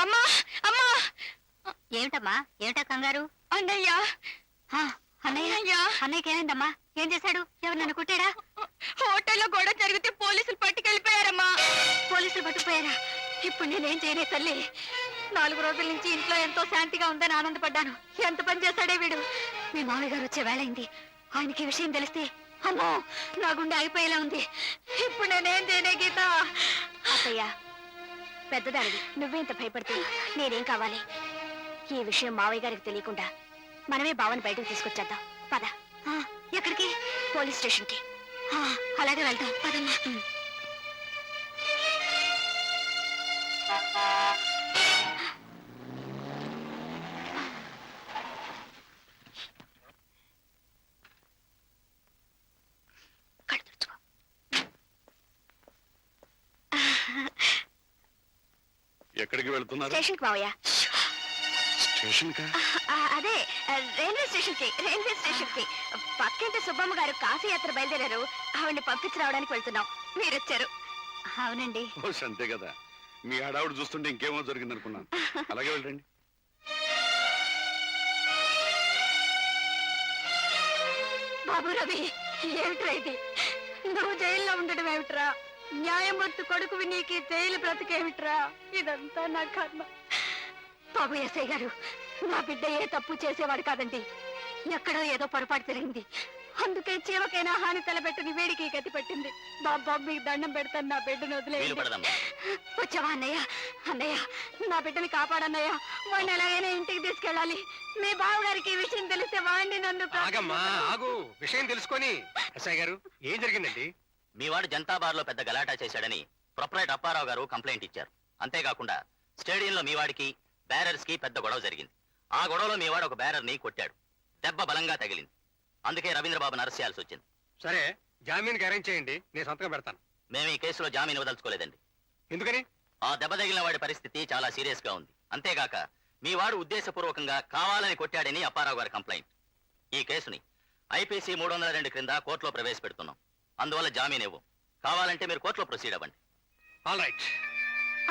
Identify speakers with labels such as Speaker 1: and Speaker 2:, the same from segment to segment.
Speaker 1: అమ్మా అమ్మా
Speaker 2: ఏమిటమ్మా? ఏమిటా కంగారు?
Speaker 1: అన్నయ్య
Speaker 2: అన్నయ్య అన్నయ్యకి ఏమైందమ్మా? ఏం చేశాడు? ఎవరు నన్ను కుట్టాడా?
Speaker 1: హోటల్లో గొడవ జరిగితే పోలీసులు పట్టుకెళ్ళిపోయారమ్మా.
Speaker 2: పోలీసులు పట్టుకుపోయారా? ఇప్పుడు నేనేం చేయనే తల్లి? 4 రోజుల నుంచి ఇంట్లో ఎంతో శాంతిగా ఉందని ఆనందపడ్డాను. ఎంత పని చేశాడే వీడు. మీ మామయ్య గారు వచ్చే వేళైంది. ఆయనకి ఈ విషయం తెలిస్తే అమ్మో నా గుండె అయిపోయేలా ఉంది. ఇప్పుడు నేనేం చేయనే గీత? అత్తయ్య పెద్దదానివి, నువ్వే ఇంత భయపడితే నేనేం కావాలి? ఈ విషయం మావయ్య గారికి తెలియకుండా మనమే బావని బయటకు తీసుకొచ్చేద్దాం. పద. ఎక్కడికి? పోలీస్ స్టేషన్ కి. అలాగే వెళ్దాం పదమ్మా.
Speaker 3: ఎక్కడికి వెళ్తున్నారు?
Speaker 2: స్టేషన్ కి మావయ్య.
Speaker 3: స్టేషన్ కా?
Speaker 2: అదే రైల్వే స్టేషన్ కి. రైల్వే స్టేషన్ కి పక్కింటి సుబ్బమ్మ గారు కాశీయాత్ర బయలుదేరారు. ఆవిడ్ని పంపించి రావడానికి వెళ్తున్నాం. మీరు వచ్చారు. అవునండి.
Speaker 3: ఓ అంతే కదా. మీ ఆడావిడ చూస్తుంటే ఇంకేమో జరిగింది అనుకున్నాను. అలాగే వెళ్ళండి.
Speaker 2: బాబు రవి, ఏమిట్రా ఇది? నువ్వు జైల్లో ఉండడం ఏమిట్రా? న్యాయమూర్తి కొడుకువి నీకు జైలు బ్రతికేమిట్రా? ఇదంతా నా కర్మ. బాబు ఎస్ఐ గారు, నా బిడ్డ ఏ తప్పు చేసేవాడు కాదండి. ఎక్కడో ఏదో పొరపాటు జరిగింది. అందుకే చీమకైనా హాని తలబెట్టని వేడికి గతి పెట్టింది. బాబు మీకు దండం పెడతాను, నా బిడ్డను వదిలేయండి. వచ్చావా అన్నయ్య? అన్నయ్య నా బిడ్డని కాపాడన్నయ్య. వాడిని ఎలాగైనా ఇంటికి తీసుకెళ్ళాలి. మీ బావగారికి ఈ విషయం తెలిస్తే వాడిని నన్ను
Speaker 4: ఆగు. విషయం తెలుసుకొని ఎస్ఐ గారు ఏం జరిగిందండి?
Speaker 5: మీ వాడు జనతా బార్ లో పెద్ద గలాటా చేశాడని ప్రొపరేటర్ అప్పారావు గారు కంప్లైంట్ ఇచ్చారు. అంతేకాకుండా స్టేడియంలో మీ వాడికి బ్యారర్స్ కి పెద్ద గొడవ జరిగింది. ఆ గొడవలో మీ వాడు ఒక బ్యారర్ ని కొట్టాడు. దెబ్బ బలంగా తగిలింది. అందుకే రవీంద్రబాబును అరెస్ట్ చేయాల్సి వచ్చింది.
Speaker 4: సరే, జామీన్కి అరేంజ్ చేయండి, నేను సంతకం పెడతాను.
Speaker 5: మేము ఈ కేసులో జామీన్ ఇవ్వదలుచుకోలేదండి.
Speaker 4: ఎందుకని?
Speaker 5: ఆ దెబ్బ తగిలిన వాడి పరిస్థితి చాలా సీరియస్ గా ఉంది. అంతేగాక మీ వాడు ఉద్దేశపూర్వకంగా కావాలని కొట్టాడని అప్పారావు గారి కంప్లైంట్. ఈ కేసుని ఐపీసీ 302 క్రింద కోర్టులో ప్రవేశపెడుతున్నాం. అందువల్ల జామీన్ ఇవ్వం. కావాలంటే మీరు కోర్టులో ప్రొసీడ్ అవ్వండి.
Speaker 4: All right.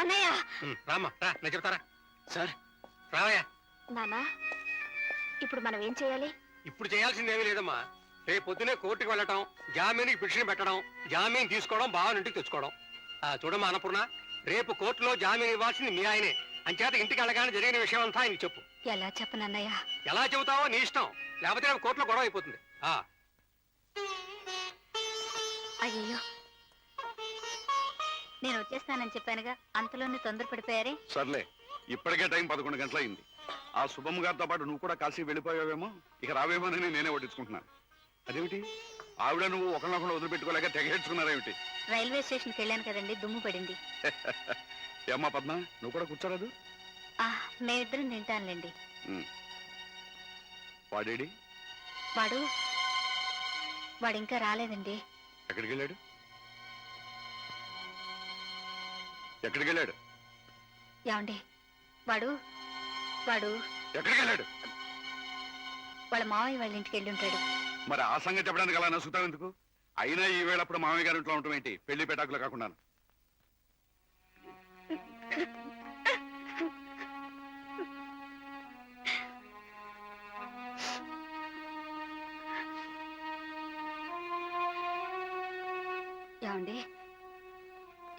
Speaker 2: అన్నయ్య
Speaker 4: రామ్మా, రా, నేను చెప్తారా.
Speaker 5: సార్
Speaker 4: రావయ్యా.
Speaker 2: నానా, ఇప్పుడు మనం ఏం చేయాలి?
Speaker 4: ఇప్పుడు చేయాల్సిందేమీ లేదమ్మా. రేపు పొద్దునే కోర్టుకు వెళ్ళటం, జామీన్కి పిటిషన్ పెట్టడం, జామీన్ తీసుకోవడం, బావని ఇంటికి తెచ్చుకోవడం. చూడమ్మా అన్నపూర్ణ, రేపు కోర్టులో జామీన్ ఇవ్వాల్సింది మీ ఆయనే. అంచేత ఇంటికి వెళ్ళగానే జరిగిన విషయం అంతా ఆయనకి చెప్పు.
Speaker 2: ఎలా చెప్పనన్నయ్య?
Speaker 4: ఎలా చెబుతావో నీ ఇష్టం. లేకపోతే రేపు కోర్టులో గొడవ అయిపోతుంది.
Speaker 2: అయ్యో, నేను వచ్చేస్తానని చెప్పానుగా, అంతలోనే తొందరపడిపోయారే.
Speaker 3: సర్లే, ఇప్పటికే టైం 11 గంటలైంది. ఆ శుభమ్మ గారితో పాటు నువ్వు కూడా కాశీ వెళ్ళిపోయావేమో, ఇక రావేమోనని నేనే వడ్డించుకుంటున్నాను. అదేమిటి, ఆవిడ నువ్వు ఒకరినొకరు వదిలిపెట్టుకోలేక తెగేర్చుకున్నారేమిటి?
Speaker 2: రైల్వే స్టేషన్కి వెళ్ళాను కదండి, దుమ్ము పడింది.
Speaker 3: ఏమ్మా పద్మ, నువ్వు కూడా కూర్చోరాదు?
Speaker 2: మేమిద్దరం తింటానులేండి.
Speaker 3: వాడేడి?
Speaker 2: వాడు ఇంకా రాలేదండి.
Speaker 3: ఎక్కడికి వెళ్ళాడు? ఎక్కడికి వెళ్ళాడు?
Speaker 2: ఏమండి, వాడు
Speaker 3: ఎక్కడికి వెళ్ళాడు?
Speaker 2: వాళ్ళ మావయ్య వాళ్ళ ఇంటికి వెళ్ళి ఉంటాడు.
Speaker 3: మరి ఆ సంగతి చెప్పడానికి అలా నసుకుతావు ఎందుకు? అయినా ఈ వేళప్పుడు మామయ్య గారి ఇంట్లో ఉండటం ఏంటి, పెళ్లి పెటాకులు కాకుండా?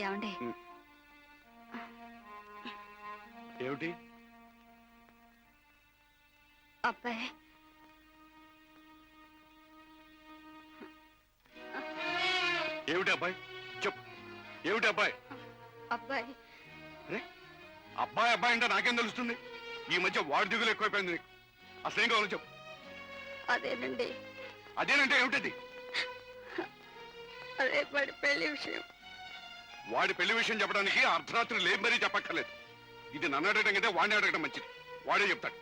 Speaker 2: ఏమండి
Speaker 3: ఏమిటి?
Speaker 2: అబ్బాయి
Speaker 3: ఏమిటి అబ్బాయి? చెప్పు, ఏమిటి అబ్బాయి?
Speaker 2: అబ్బాయి
Speaker 3: అబ్బాయి అబ్బాయి అంటే నాకేం తెలుస్తుంది? ఈ మధ్య వాడి దిగులు ఎక్కువైపోయింది నీకు. అసలేం కావాలో చెప్పు.
Speaker 2: అదేనండి.
Speaker 3: అదేనంటే ఏమిటది?
Speaker 2: అదే వాడి పెళ్లి విషయం.
Speaker 3: వాడి పెళ్లి విషయం చెప్పడానికి అర్ధరాత్రి లేని మరీ చెప్పక్కర్లేదు. ఇది నన్ను అడగడం కంటే వాడిని అడగడం మంచిది. వాడే చెప్తాడు.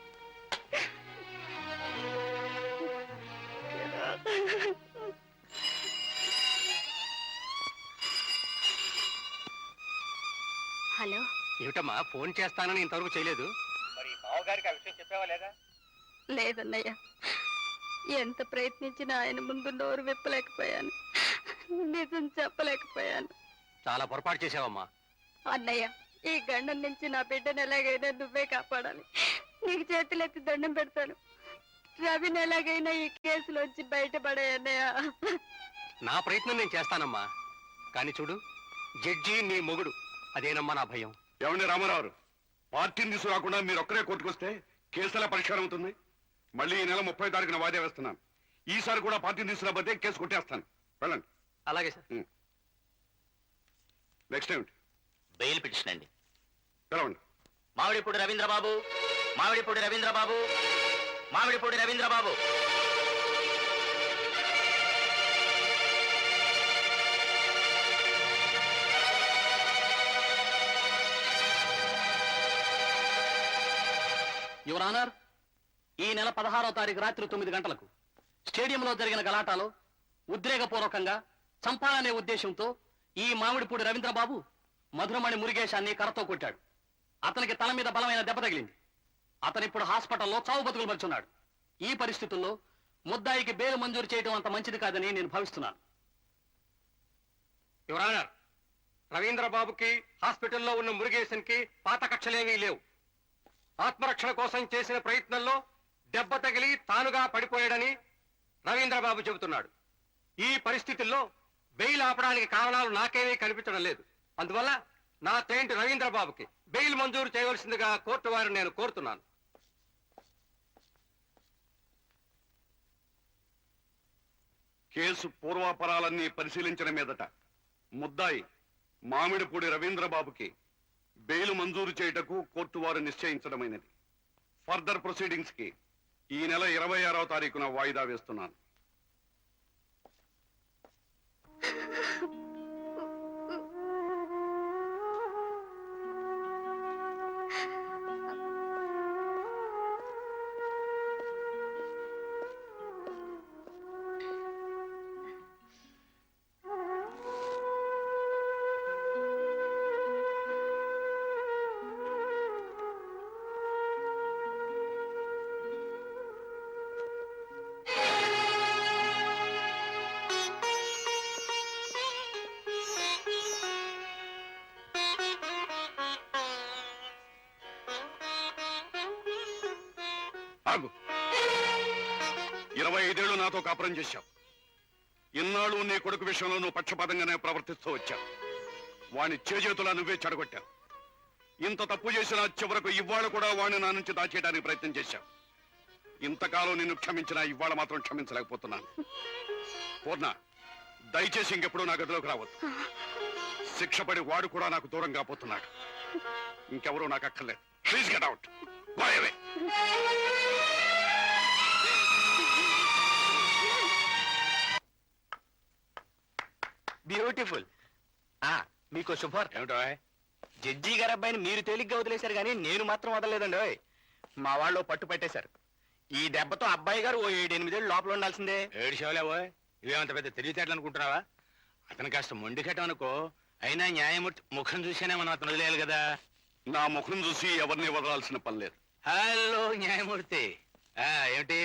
Speaker 2: హలో.
Speaker 4: ఏమిటమ్మా, ఫోన్ చేస్తానని ఇంతవరకు చేయలేదు? మరి బావగారికి ఆ విషయం చెప్పావా లేదా?
Speaker 1: లేదన్నయ్య, ఎంత ప్రయత్నించినా ఆయన ముందు నోరు విప్పలేకపోయాను, నిజం చెప్పలేకపోయాను.
Speaker 4: చాలా పొరపాటు చేసావమ్మా.
Speaker 1: అన్నయ్య,
Speaker 2: ఈ గండం నుంచి నా బిడ్డను ఎలాగైనా నువ్వే కాపాడాలి. నీకు చేతులెత్తి దండం పెడతాను. రవిని ఎలాగైనా ఈ కేసులోంచి బయటపడాయన్నయ్య.
Speaker 4: నా ప్రయత్నం నేను చేస్తానమ్మా. కానీ చూడు, జడ్జి నీ మొగుడు, అదేనమ్మా నా భయం.
Speaker 3: ఏమండి రామారావు, పార్టీని తీసుకురాకుండా మీరు ఒక్కరే కోర్టుకొస్తే కేసు ఎలా పరిష్కారం అవుతుంది? మళ్ళీ ఈ నెల 30వ తారీఖున వాయిదా వేస్తున్నాను. ఈసారి కూడా పార్టీని తీసుకురాబోతే కేసు కొట్టేస్తాను. వెళ్ళండి.
Speaker 4: అలాగే సార్.
Speaker 3: నెక్స్ట్ ఏమిటి?
Speaker 5: బెయిల్ పిటిషన్ అండి.
Speaker 3: పిలవండి.
Speaker 5: మామిడిపూడి రవీంద్రబాబు, మామిడిపూడి రవీంద్రబాబు, మామిడిపూడి రవీంద్రబాబు.
Speaker 6: యువర్ ఆనర్, ఈ నెల 16వ తారీఖు రాత్రి 9 గంటలకు స్టేడియంలో జరిగిన గలాటాలో ఉద్రేకపూర్వకంగా చంపాలనే ఉద్దేశంతో ఈ మామిడిపూడి రవీంద్రబాబు మధురమణి మురుగేశాన్ని కర్రతో కొట్టాడు. అతనికి తల మీద బలమైన దెబ్బ తగిలింది. అతనిప్పుడు హాస్పిటల్లో చావు బతుకులు పరుచున్నాడు. ఈ పరిస్థితుల్లో ముద్దాయికి బెయిల్ మంజూరు చేయడం అంత మంచిది కాదని నేను భావిస్తున్నాను.
Speaker 4: యువర్ ఆనర్, రవీంద్రబాబుకి హాస్పిటల్లో ఉన్న మురుగేశన్కి పాత కక్షలేమీ లేవు. ఆత్మరక్షణ కోసం చేసిన ప్రయత్నంలో దెబ్బ తగిలి తానుగా పడిపోయాడని రవీంద్రబాబు చెబుతున్నాడు. ఈ పరిస్థితుల్లో బెయిల్ ఆపడానికి కారణాలు నాకేమీ కనిపించడం లేదు. అందువల్ల నా క్లయింట్ రవీంద్రబాబుకి బెయిల్ మంజూరు చేయవలసిందిగా కోర్టు వారిని నేను కోరుతున్నాను.
Speaker 3: కేసు పూర్వాపరాలన్నీ పరిశీలించిన మీదట ముద్దాయి మామిడిపూడి రవీంద్రబాబుకి బెయిల్ మంజూరు చేయుటకు కోర్టు వారు నిశ్చయించడమైనది. ఫర్దర్ ప్రొసీడింగ్స్ కి ఈ నెల 26వ తారీఖున వాయిదా వేస్తున్నాను. ఆగు. 25 ఏళ్ళు నాతో కాపురం చేశావు. ఇన్నాళ్ళు నీ కొడుకు విషయంలో నువ్వు పక్షపాతంగానే ప్రవర్తిస్తూ వచ్చావు. వాణ్ణి చేజేతులా నువ్వే చెడగొట్టావు. ఇంత తప్పు చేసిన చివరకు ఇవాళ కూడా వాణ్ణి నా నుంచి దాచేయడానికి ప్రయత్నం చేశావు. ఇంతకాలం నిన్ను క్షమించినా ఇవాళ మాత్రం క్షమించలేకపోతున్నాను. పూర్ణ, దయచేసి ఇంకెప్పుడు నా గదిలోకి రావద్దు. శిక్షపడి వాడు కూడా నాకు దూరం కాబోతున్నాడు. ఇంకెవరూ నాకు అక్కర్లేదు. Please get out. Go away.
Speaker 6: Beautiful. మీకు శుభార్.
Speaker 3: ఏమిటో
Speaker 6: జడ్జి గారి అబ్బాయిని మీరు తేలిగ్గా వదిలేశారు కానీ నేను మాత్రం వదలలేదండి. మా వాళ్ళు పట్టు పట్టేశారు. ఈ దెబ్బతో అబ్బాయి గారు ఓ 7-8 ఏళ్ళు లోపల ఉండాల్సిందే.
Speaker 7: ఏడిసేవలేవో ఇవేమంత పెద్ద తెలివితేటలు అనుకుంటున్నావా? అతను కాస్త మొండికటం అనుకో. అయినా న్యాయమూర్తి ముఖం చూసేనే మనం అతను వదిలేయాలి కదా.
Speaker 3: నా ముఖం చూసి ఎవరిని వదలాల్సిన పని లేదు.
Speaker 7: హలో న్యాయమూర్తి, ఏమిటి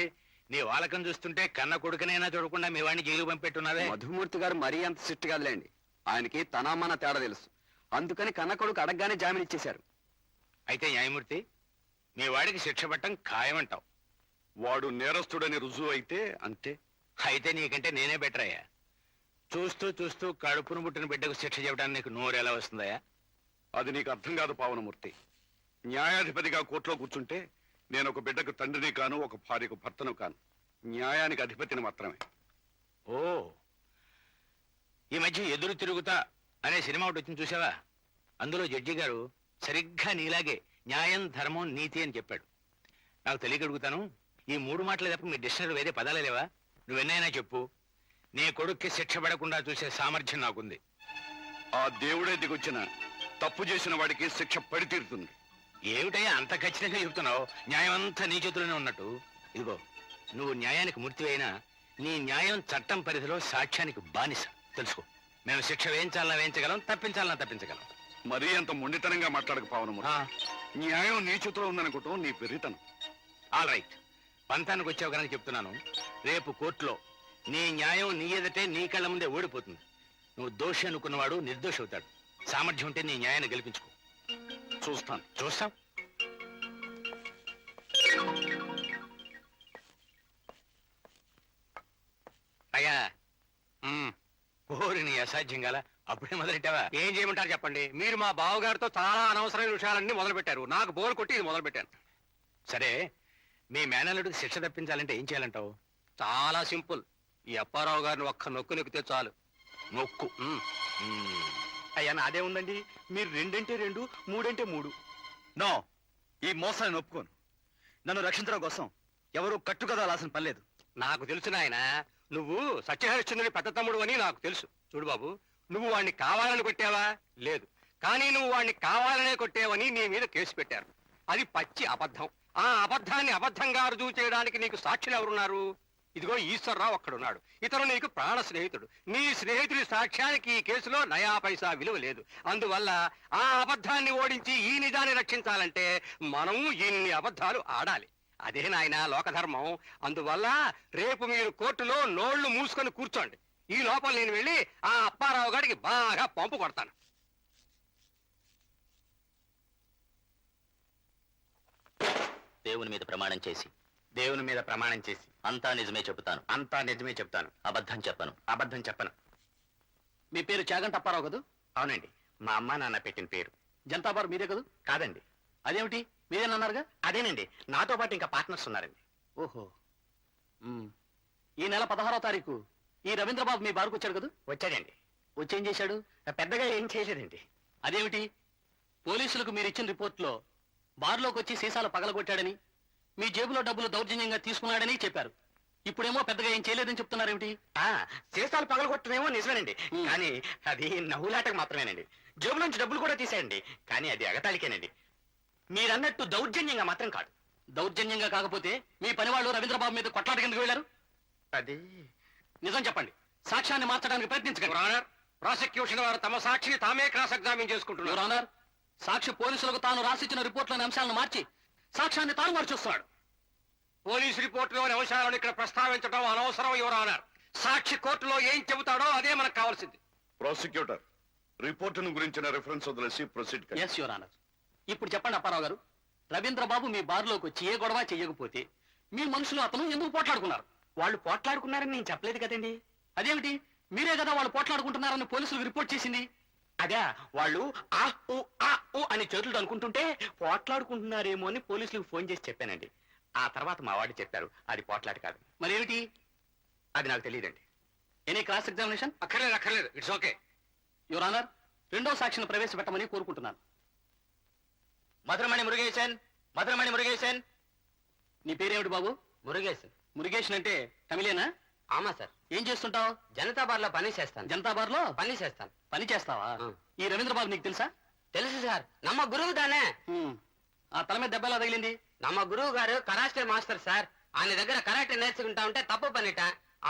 Speaker 7: నీ వాలకం చూస్తుంటే కన్న కొడుకునైనా చూడకుండా మీ వాడిని జైలు పంపెట్టున్నావే?
Speaker 6: మధుమూర్తి గారు మరీ అంత స్ట్రిక్ట్ కాదులేండి. ఆయనకి తనామన్న తేడా తెలుసు. అందుకని కన్న కొడుకు అడగగానే జామీన్ ఇచ్చేశారు.
Speaker 7: అయితే న్యాయమూర్తి, మీ వాడికి శిక్ష పట్టం ఖాయమంటావు.
Speaker 3: వాడు నేరస్తుడని రుజువు అయితే అంతే.
Speaker 7: అయితే నీకంటే నేనే బెటర్ అయ్యా. చూస్తూ చూస్తూ కడుపును పుట్టిన బిడ్డకు శిక్ష చెప్పడానికి నీకు నోరు ఎలా వస్తుందయ్యా?
Speaker 3: అది నీకు అర్థం కాదు పావనమూర్తి. న్యాయాధిపతిగా కోర్టులో కూర్చుంటే నేను ఒక బిడ్డకు తండ్రిని కాను, ఒక భార్యకు భర్తను కాను. న్యాయానికి అధిపతిని మాత్రమే.
Speaker 7: ఓ, ఈ మధ్య ఎదురు తిరుగుతా అనే సినిమా ఒకటి వచ్చింది చూసావా? అందులో జడ్జి గారు సరిగ్గా నీలాగే న్యాయం, ధర్మం, నీతి అని చెప్పాడు. నాకు తెలియక అడుగుతాను, ఈ 3 మాటలు తప్ప మీ డిక్షనరీ వేరే పదాలే లేవా? నువ్వెన్నైనా చెప్పు. నీ కొడుక్కి శిక్ష పడకుండా చూసే సామర్థ్యం నాకుంది.
Speaker 3: ఆ దేవుడే దిగొచ్చిన తప్పు చేసిన వాడికి శిక్ష పడి తీరుతుంది.
Speaker 7: ఏమిటయ్యా అంత ఖచ్చితంగా చెప్తున్నావు? న్యాయం అంతా నీ చేతిలోనే ఉన్నట్టు. ఇదిగో, నువ్వు న్యాయానికి మూర్తి అయినా నీ న్యాయం చట్టం పరిధిలో సాక్ష్యానికి బానిస. తెలుసుకో, మేము శిక్ష వేయించాలన్నా వేయించగలం, తప్పించాలన్నా తప్పించగలం.
Speaker 3: మరీ అంత మొండితనంగా మాట్లాడక పావనమూర్తి. న్యాయం నీ చేతిలో ఉందనుకోవటం నీ పెరితనం.
Speaker 7: ఆల్ రైట్, పంతానికి వచ్చావు కనుక చెప్తున్నాను. రేపు కోర్టులో నీ న్యాయం నీ ఎదుటే నీ కళ్ళ ముందే ఓడిపోతుంది. నువ్వు దోషి అనుకున్నవాడు నిర్దోషి అవుతాడు. సామర్థ్యం ఉంటే నీ న్యాయాన్ని గెలిపించుకో.
Speaker 3: చూస్తాను.
Speaker 7: చూస్తాం. అయ్యా కోరిని అసాధ్యం గల అప్పుడే మొదలెట్టావా?
Speaker 4: ఏం చేయమంటారు చెప్పండి. మీరు మా బావగారితో చాలా అనవసరమైన విషయాలన్నీ మొదలు పెట్టారు. నాకు బోర్ కొట్టి ఇది మొదలు పెట్టాను.
Speaker 7: సరే, మీ మేనల్లుడికి శిక్ష తప్పించాలంటే ఏం చేయాలంటావు?
Speaker 4: చాలా సింపుల్. ఈ అప్పారావు గారిని ఒక్క నొక్కు నొక్కితే చాలు.
Speaker 7: నొక్కు.
Speaker 8: అయ్యా నాదే ఉందండి. మీరు 2 అంటే 2, 3 అంటే 3. నో, ఈ మోసాన్ని ఒప్పుకోను. నన్ను రక్షించడం కోసం ఎవరు కట్టుకథ రాసిన పనిలేదు.
Speaker 4: నాకు తెలుసు నాయన, నువ్వు సత్యహరిశ్చంద్రుని పెద్ద తమ్ముడు అని నాకు తెలుసు. చూడు బాబు, నువ్వు వాణ్ణి కావాలని కొట్టావా? లేదు. కానీ నువ్వు వాణ్ణి కావాలనే కొట్టావని నీ మీద కేసు పెట్టారు. అది పచ్చి అబద్ధం. ఆ అబద్ధాన్ని అబద్ధంగా రుజువు చేయడానికి నీకు సాక్షులు ఎవరున్నారు? ఇదిగో ఈశ్వరరావు అక్కడున్నాడు. ఇతను నీకు ప్రాణ స్నేహితుడు. నీ స్నేహితుడి సాక్ష్యానికి ఈ కేసులో నయా పైసా విలువ లేదు. అందువల్ల ఆ అబద్ధాన్ని ఓడించి ఈ నిజాన్ని రక్షించాలంటే మనము ఇన్ని అబద్ధాలు ఆడాలి. అదే నాయన లోకధర్మం. అందువల్ల రేపు మీరు కోర్టులో నోళ్లు మూసుకొని కూర్చోండి. ఈ లోపల నేను వెళ్ళి ఆ అప్పారావు గారికి బాగా పంపు కొడతాను.
Speaker 5: దేవుని మీద ప్రమాణం చేసి
Speaker 7: దేవుని మీద ప్రమాణం చేసి
Speaker 5: అంతా నిజమే చెబుతాను.
Speaker 7: అంతా నిజమే చెప్తాను.
Speaker 5: అబద్ధం చెప్పను.
Speaker 7: అబద్ధం చెప్పను.
Speaker 6: మీ పేరు చాగంటి అప్పారావు కదూ?
Speaker 7: అవునండి, మా అమ్మా నాన్న పెట్టిన పేరు.
Speaker 6: జనతా బార్ మీదే కదూ?
Speaker 7: కాదండి,
Speaker 6: అదేమిటి మీరేనన్నారుగా?
Speaker 7: అదేనండి, నాతో పాటు ఇంకా పార్ట్నర్స్ ఉన్నారండి.
Speaker 6: ఓహో. ఈ నెల 16వ తారీఖు ఈ రవీంద్రబాబు మీ బారుకు వచ్చాడు కదూ?
Speaker 7: వచ్చాడండి.
Speaker 6: వచ్చేం చేశాడు?
Speaker 7: పెద్దగా ఏం చేయలేదండి.
Speaker 6: అదేమిటి పోలీసులకు మీరు ఇచ్చిన రిపోర్ట్లో బార్లోకి వచ్చి సీసాలు పగలగొట్టాడని, మీ జేబులో డబ్బులు దౌర్జన్యంగా తీసుకున్నాడని చెప్పారు. ఇప్పుడేమో పెద్దగా ఏం చేయలేదని చెప్తున్నారేమిటి?
Speaker 7: సీసాలు పగలగొట్టడమేమో నిజమేనండి, కానీ అది నవ్వులాటకు మాత్రమేనండి. జేబు నుంచి డబ్బులు కూడా తీసేయండి, కానీ అది ఎగతాళికేనండి. మీరన్నట్టు దౌర్జన్యంగా మాత్రం కాదు.
Speaker 6: దౌర్జన్యంగా కాకపోతే మీ పనివాళ్ళు రవీంద్రబాబు మీద కొట్లాట కిందకు వెళ్ళారు.
Speaker 7: అది
Speaker 6: నిజం చెప్పండి. సాక్ష్యాన్ని మార్చడానికి ప్రయత్నించకండి.
Speaker 4: యువర్ ఆనర్, ప్రాసిక్యూషన్ వారు తమ సాక్షిని తామే క్రాస్ ఎగ్జామిన్ చేసుకుంటున్నారు.
Speaker 6: యువర్ ఆనర్, సాక్షి పోలీసులకు తాను రాసిచ్చిన రిపోర్ట్లోని అంశాలను మార్చి సాక్ష్యాన్ని తాను మార్చేస్తున్నాడు.
Speaker 4: పోలీసు రిపోర్టులోని అంశాలను ఇక్కడ ప్రస్తావించడం అనవసరం యువర్ ఆనర్. సాక్షి కోర్టులో ఏం చెబుతాడో అదే మనకు కావాల్సింది.
Speaker 3: ప్రాసిక్యూటర్, రిపోర్టును గురించిన రిఫరెన్స్ వదిలేసి ప్రొసీడ్ కండి.
Speaker 6: Yes your honour. ఇప్పుడు చెప్పండి అప్పారావు గారు, రవీంద్రబాబు మీ బార్లోకి వచ్చి ఏ గొడవ చెయ్యకపోతే మీ మనుషులు అతను ఎందుకు పోట్లాడుకున్నారు?
Speaker 7: వాళ్ళు పోట్లాడుకున్నారని నేను చెప్పలేదు కదండి.
Speaker 6: అదేమిటి మీరే కదా వాళ్ళు పోట్లాడుకుంటున్నారని పోలీసులకు రిపోర్ట్ చేసింది?
Speaker 7: అదే, వాళ్ళు ఆ ఊ అని చేతులు అనుకుంటుంటే పోట్లాడుకుంటున్నారేమో అని పోలీసులకు ఫోన్ చేసి చెప్పానండి. ఆ తర్వాత మా వాడు చెప్పారు అది పోట్లాట కాదు.
Speaker 6: మరేమిటి?
Speaker 7: అది నాకు తెలియదండి.
Speaker 6: Any cross examination?
Speaker 4: అక్కర్లేదు, ఇట్స్ ఓకే.
Speaker 6: యువర్ ఆనర్, రెండో సాక్షిని ప్రవేశపెట్టమని కోరుకుంటున్నాను.
Speaker 5: మధురమణి మురుగేశన్. మధురమణి మురుగేశన్.
Speaker 6: నీ పేరేమిటి బాబు?
Speaker 7: మురుగేశ్.
Speaker 6: మురుగేషన్ అంటే తమిళేనా?
Speaker 7: ఆమా సార్.
Speaker 6: ఏం చేస్తుంటావు?
Speaker 7: జనతా బార్లో పని చేస్తాను.
Speaker 6: జనతా బార్లో
Speaker 7: పని చేస్తాను.
Speaker 6: పని చేస్తావా? ఈ రవీంద్రబాబు నీకు తెలుసా?
Speaker 7: తెలుసు సార్, నమ్మ గురువు దానే.
Speaker 6: ఆ తల మీద దెబ్బ ఎలా తగిలింది?
Speaker 7: నమ్మ గురువు గారు కరాటే మాస్టర్ సార్. ఆయన దగ్గర కరాటే నేర్చుకుంటా ఉంటే తప్పు పనిట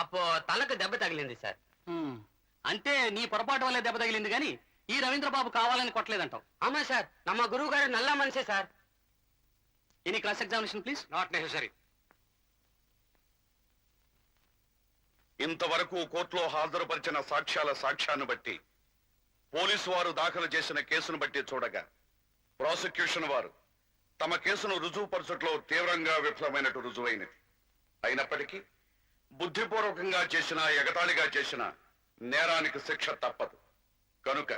Speaker 7: అప్పో తలకు దెబ్బ తగిలింది సార్.
Speaker 6: అంటే నీ పొరపాటు వల్లే దెబ్బ తగిలింది గాని ఈ రవీంద్రబాబు కావాలని కొట్టలేదంటావు?
Speaker 7: ఆమా సార్, నమ్మ గురువు గారు నల్ల మనిషే sir.
Speaker 6: Any cross examination please?
Speaker 4: Not necessary.
Speaker 3: ఇంతవరకు కోర్టులో హాజరుపరిచిన సాక్ష్యాన్ని బట్టి, పోలీసు వారు దాఖలు చేసిన కేసును బట్టి చూడగా, ప్రాసిక్యూషన్ వారు తమ కేసును రుజువుపరచట్లో తీవ్రంగా విఫలమైనట్టు రుజువైనది. అయినప్పటికీ బుద్ధిపూర్వకంగా చేసిన, ఎగతాళిగా చేసిన నేరానికి శిక్ష తప్పదు. కనుక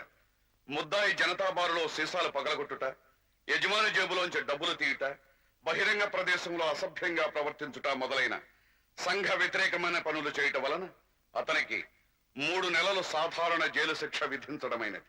Speaker 3: ముద్దాయి జనతా బారులో సీసాలు పగలగొట్టుట, యజమాని జేబులోంచి డబ్బులు తీయుట, బహిరంగ ప్రదేశంలో అసభ్యంగా ప్రవర్తించుట మొదలైన సంఘ వ్యతిరేకమైన పనులు చేయటం వలన అతనికి 3 నెలలు సాధారణ జైలు శిక్ష విధించడమైనది.